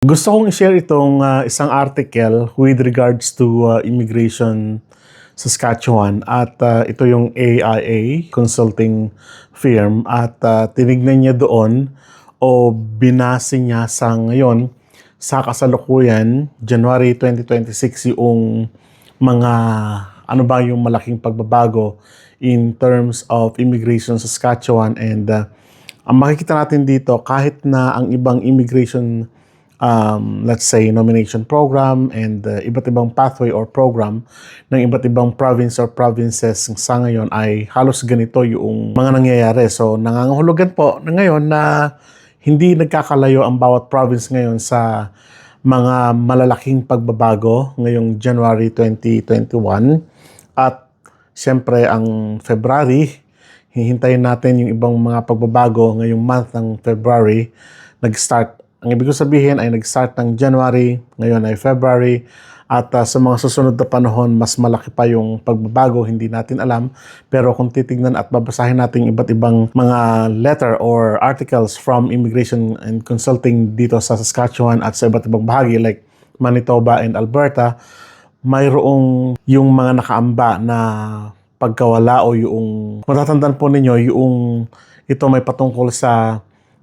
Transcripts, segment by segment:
Gusto kong i-share itong isang article with regards to immigration Saskatchewan at ito yung AIA consulting firm at tinignan niya doon o binase niya sa ngayon sa kasalukuyan January 2026 yung mga ano ba yung malaking pagbabago in terms of immigration sa Saskatchewan and ang makikita natin dito kahit na ang ibang immigration let's say, nomination program and iba't ibang pathway or program ng iba't ibang province or provinces sa ngayon ay halos ganito yung mga nangyayari. So, nangangahulugan po na ngayon na hindi nagkakalayo ang bawat province ngayon sa mga malalaking pagbabago ngayong January 2021. At siyempre, ang February, hihintayin natin yung ibang mga pagbabago ngayong month ng February. Nag-start ang ibig sabihin ay nag-start ng January, ngayon ay February, at sa mga susunod na panahon, mas malaki pa yung pagbabago, hindi natin alam. Pero kung titignan at babasahin natin iba't ibang mga letter or articles from Immigration and Consulting dito sa Saskatchewan at sa iba't ibang bahagi like Manitoba and Alberta, mayroong yung mga nakaamba na pagkawala o yung matatandaan po ninyo yung ito may patungkol sa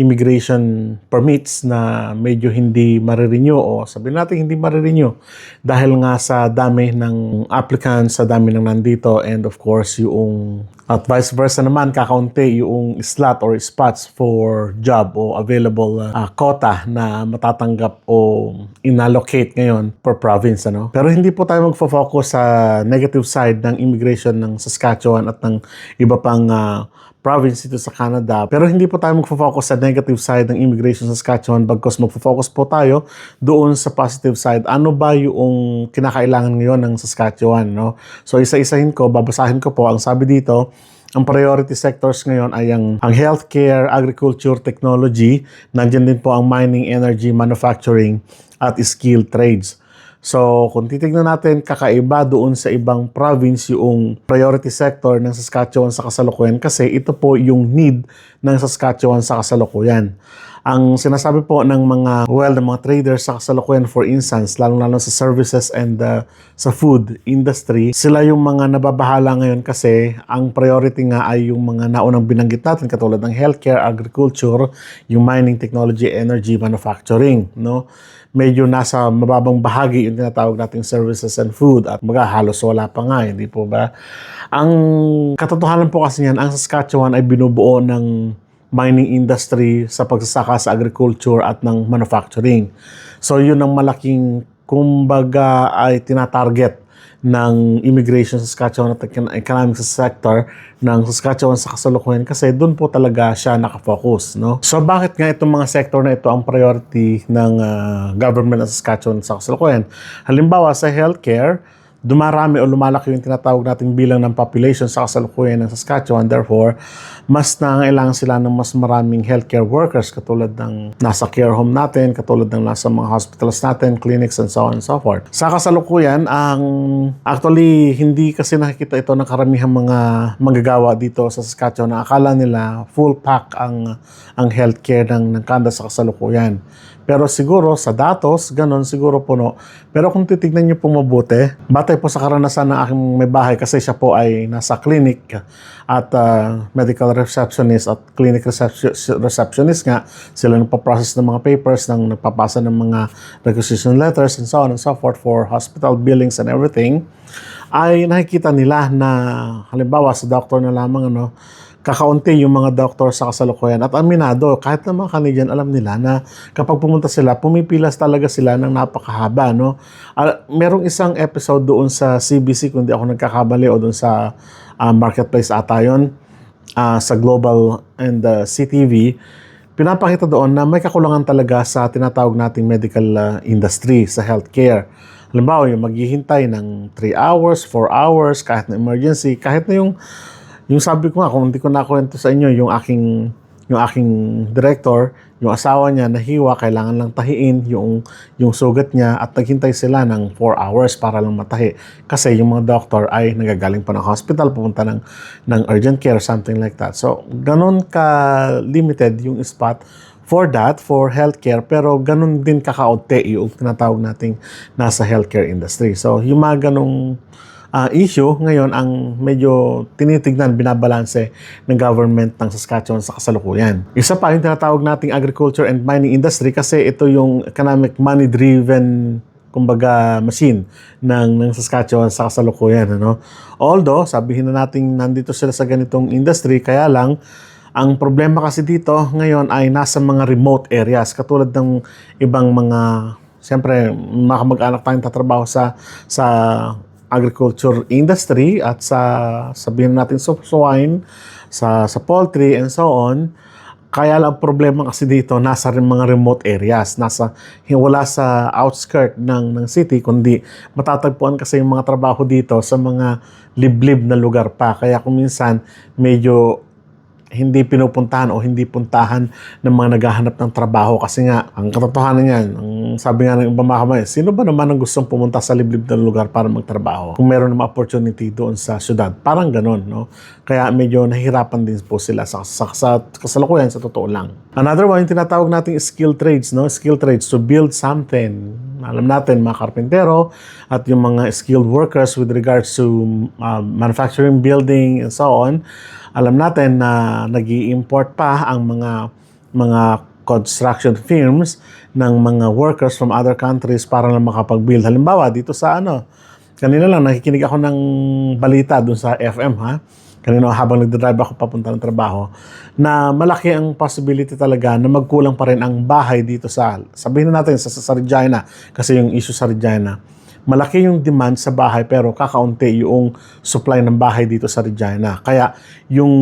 immigration permits na medyo hindi marirenew o sabihin natin hindi marirenew dahil nga sa dami ng applicants, sa dami ng nandito and of course yung at vice versa naman kakaunti yung slot or spots for job o available quota na matatanggap o inallocate ngayon per province. Pero hindi po tayo magfo-focus sa negative side ng immigration ng Saskatchewan at ng iba pang province dito sa Canada. Pero hindi po tayo magfo-focus sa negative side ng immigration sa Saskatchewan bagkus magfo-focus po tayo doon sa positive side. Ano ba yung kinakailangan ngayon ng Saskatchewan? So isa-isahin ko, babasahin ko po. Ang sabi dito, ang priority sectors ngayon ay ang healthcare, agriculture, technology. Nandiyan din po ang mining, energy, manufacturing at skilled trades. So, kung titignan natin, kakaiba doon sa ibang province yung priority sector ng Saskatchewan sa kasalukuyan kasi ito po yung need ng Saskatchewan sa kasalukuyan. Ang sinasabi po ng mga traders sa kasalukuyan, for instance, lalong-lalo sa services and sa food industry, sila yung mga nababahala ngayon kasi ang priority nga ay yung mga naunang binanggit natin katulad ng healthcare, agriculture, yung mining, technology, energy, manufacturing. Medyo nasa mababang bahagi yung tinatawag nating services and food at halos wala pa nga, hindi po ba? Ang katotohanan po kasi niyan, ang Saskatchewan ay binubuo ng mining industry sa pagsasaka sa agriculture at ng manufacturing. So yun ang malaking kumbaga ay tinatarget ng immigration sa Saskatchewan at economic sector ng Saskatchewan sa kasalukuyan kasi doon po talaga siya nakafocus. So bakit nga itong mga sector na ito ang priority ng government ng Saskatchewan sa kasalukuyan? Halimbawa sa healthcare, dumarami o lumalaki yung tinatawag nating bilang ng population sa kasalukuyan ng Saskatchewan. Therefore, mas nangailangan sila ng mas maraming healthcare workers katulad ng nasa care home natin, katulad ng nasa mga hospitals natin, clinics, and so on and so forth. Sa kasalukuyan, actually, hindi kasi nakikita ito ng karamihang mga manggagawa dito sa Saskatchewan na akala nila full pack ang healthcare ng Canada sa kasalukuyan. Pero siguro sa datos, ganon siguro puno. Pero kung titignan niyo po mabuti, batay po sa karanasan ng aking may bahay kasi siya po ay nasa clinic at medical receptionist at clinic receptionist nga. Sila nagpa-process ng mga papers, nagpapasa ng mga requisition letters and so on and so forth for hospital billings and everything. Ay nakikita nila na halimbawa sa doctor na lamang kakaunti yung mga doktor sa kasalukuyan. At aminado, kahit na mga Canadian, alam nila na kapag pumunta sila, pumipilas talaga sila ng napakahaba. Merong isang episode doon sa CBC, kung di ako nagkakabali, o doon sa Marketplace ata yun, sa Global and CTV, pinapakita doon na may kakulangan talaga sa tinatawag nating medical industry, sa healthcare. Halimbawa, yung maghihintay ng 3 hours, 4 hours, kahit na emergency, kahit na yung sabi ko nga, kung hindi ko nakwento sa inyo, yung aking director, yung asawa niya nahiwa, kailangan lang tahiin yung sugat niya at naghintay sila ng 4 hours para lang matahi. Kasi yung mga doctor ay nagagaling pa ng hospital, pupunta ng urgent care, something like that. So, ganun ka-limited yung spot for that, for healthcare, pero ganun din kakaunti yung tinatawag nating nasa healthcare industry. So, yung mga ganung issue ngayon ang medyo tinitignan, binabalanse ng government ng Saskatchewan sa kasalukuyan. Isa pa yung tinatawag nating agriculture and mining industry kasi ito yung economic money-driven kumbaga machine ng Saskatchewan sa kasalukuyan, ano. Although sabihin na natin nandito sila sa ganitong industry, kaya lang ang problema kasi dito ngayon ay nasa mga remote areas katulad ng ibang mga siyempre makamag-anak tayong tatrabaho sa agriculture industry at sa sabihin natin sa swine, sa poultry and so on. Kaya lang problema kasi dito, nasa rin mga remote areas, wala sa outskirt ng city, kundi matatagpuan kasi yung mga trabaho dito sa mga liblib na lugar pa. Kaya kung minsan medyo hindi pinupuntahan o hindi puntahan ng mga naghahanap ng trabaho kasi nga, ang katotohanan yan, ang sabi nga ng ibang mga kamay, sino ba naman ang gustong pumunta sa liblib na lugar para magtrabaho kung meron naman opportunity doon sa syudad? Parang ganon, no? Kaya medyo nahihirapan din po sila sa kasalukuyan, sa totoo lang. Another one, yung tinatawag nating skill trades, no? Skill trades to build something. Alam natin, mga karpentero at yung mga skilled workers with regards to manufacturing, building, and so on. Alam natin na nag-i-import pa ang mga construction firms ng mga workers from other countries para lang makapag-build. Halimbawa, dito sa kanina lang nakikinig ako ng balita dun sa FM, ha? Kanina habang nagdadrive ako papunta ng trabaho, na malaki ang possibility talaga na magkulang pa rin ang bahay dito sabihin na natin sa Regina, kasi yung issue sa Regina. Malaki yung demand sa bahay pero kakaunti yung supply ng bahay dito sa Regina. Kaya yung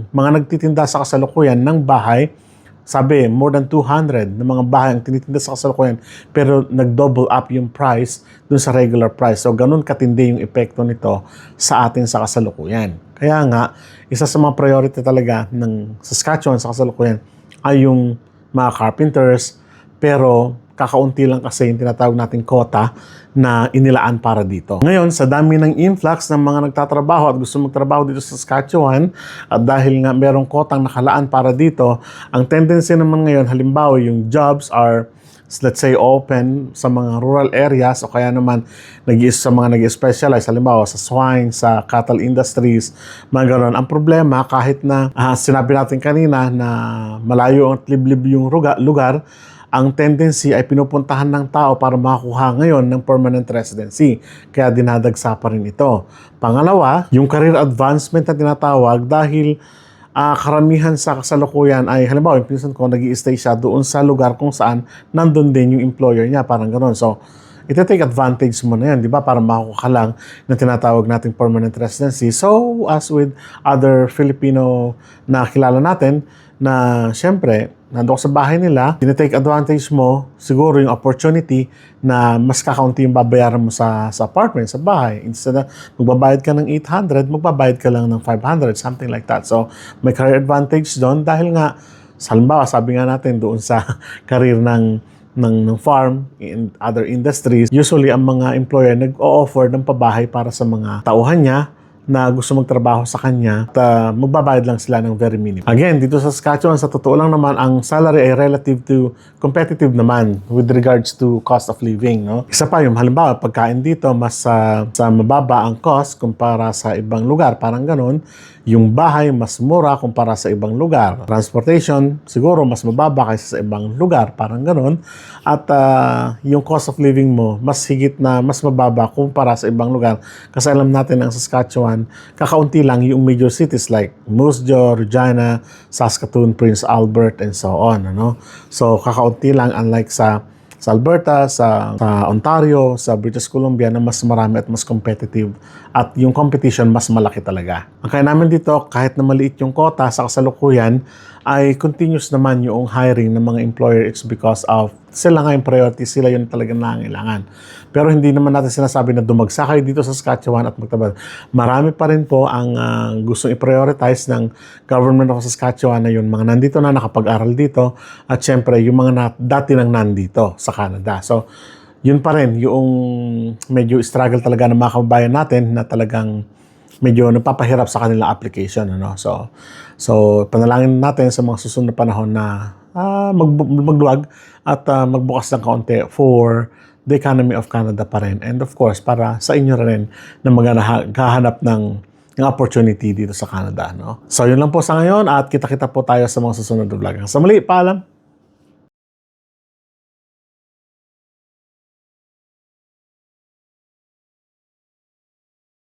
mga nagtitinda sa kasalukuyan ng bahay, sabi, more than 200 na mga bahay ang tinitinda sa kasalukuyan pero nag-double up yung price dun sa regular price. So, ganun katindi yung epekto nito sa atin sa kasalukuyan. Kaya nga, isa sa mga priority talaga ng Saskatchewan sa kasalukuyan ay yung mga carpenters, pero kakaunti lang kasi yung tinatawag nating quota na inilaan para dito. Ngayon, sa dami ng influx ng mga nagtatrabaho at gusto magtrabaho dito sa Saskatchewan, at dahil nga merong quotang nakalaan para dito, ang tendency naman ngayon, halimbawa yung jobs are, let's say, open sa mga rural areas o kaya naman sa mga nag-specialize, halimbawa sa swine, sa cattle industries, mga gano'n. Ang problema, kahit na sinabi natin kanina na malayo at liblib yung lugar, ang tendency ay pinupuntahan ng tao para makakuha ngayon ng permanent residency. Kaya dinadagsa pa rin ito. Pangalawa, yung career advancement na tinatawag dahil karamihan sa kasalukuyan ay, halimbawa, yung pinsan ko, nag-i-stay siya doon sa lugar kung saan nandun din yung employer niya, parang gano'n. So, iti-take advantage mo na yan, di ba? Para makakuha ka lang na tinatawag nating permanent residency. So, as with other Filipino na kilala natin, na siyempre, nandun sa bahay nila, tinitake advantage mo, siguro yung opportunity na mas kakaunti yung babayaran mo sa apartment, sa bahay. Instead na magbabayad ka ng 800, magbabayad ka lang ng 500, something like that. So, may career advantage doon dahil nga, halimbawa, sabi nga natin doon sa career ng farm, in other industries, usually ang mga employer nag-o-offer ng pabahay para sa mga tauhan niya na gusto magtrabaho sa kanya at magbabayad lang sila ng very minimum. Again, dito sa Saskatchewan, sa totoo lang naman, ang salary ay relative to competitive naman with regards to cost of living, no? Isa pa yung halimbawa, pagkain dito, mas sa mababa ang cost kumpara sa ibang lugar, parang ganun. Yung bahay, mas mura kumpara sa ibang lugar. Transportation, siguro mas mababa kaysa sa ibang lugar, parang ganun. At yung cost of living mo, mas higit na mas mababa kumpara sa ibang lugar. Kasi alam natin ang Saskatchewan, kakaunti lang yung major cities like Moose Jaw, Regina, Saskatoon, Prince Albert, and so on. Ano? So, kakaunti lang, unlike sa Alberta, sa Ontario, sa British Columbia na mas marami at mas competitive at yung competition mas malaki talaga. Ang kaya namin dito, kahit na maliit yung quota sa kasalukuyan, ay continuous naman yung hiring ng mga employer. It's because of sila nga yung priority, sila yung talagang nangangailangan. Pero hindi naman natin sinasabi na dumagsa kayo dito sa Saskatchewan at magtabad. Marami pa rin po ang gustong i-prioritize ng government of Saskatchewan na yun, mga nandito na nakapag-aral dito at syempre yung mga dati nang nandito sa Canada. So, yun pa rin yung medyo struggle talaga ng mga kababayan natin na talagang medyo nagpapahirap sa kanilang application. Ano? So, panalangin natin sa mga susunod na panahon na magluwag at magbukas ng kaunti for the economy of Canada pa rin. And of course, para sa inyo rin na maghahanap ng opportunity dito sa Canada. No? So, yun lang po sa ngayon at kita-kita po tayo sa mga susunod na vlog. Sa muli, paalam!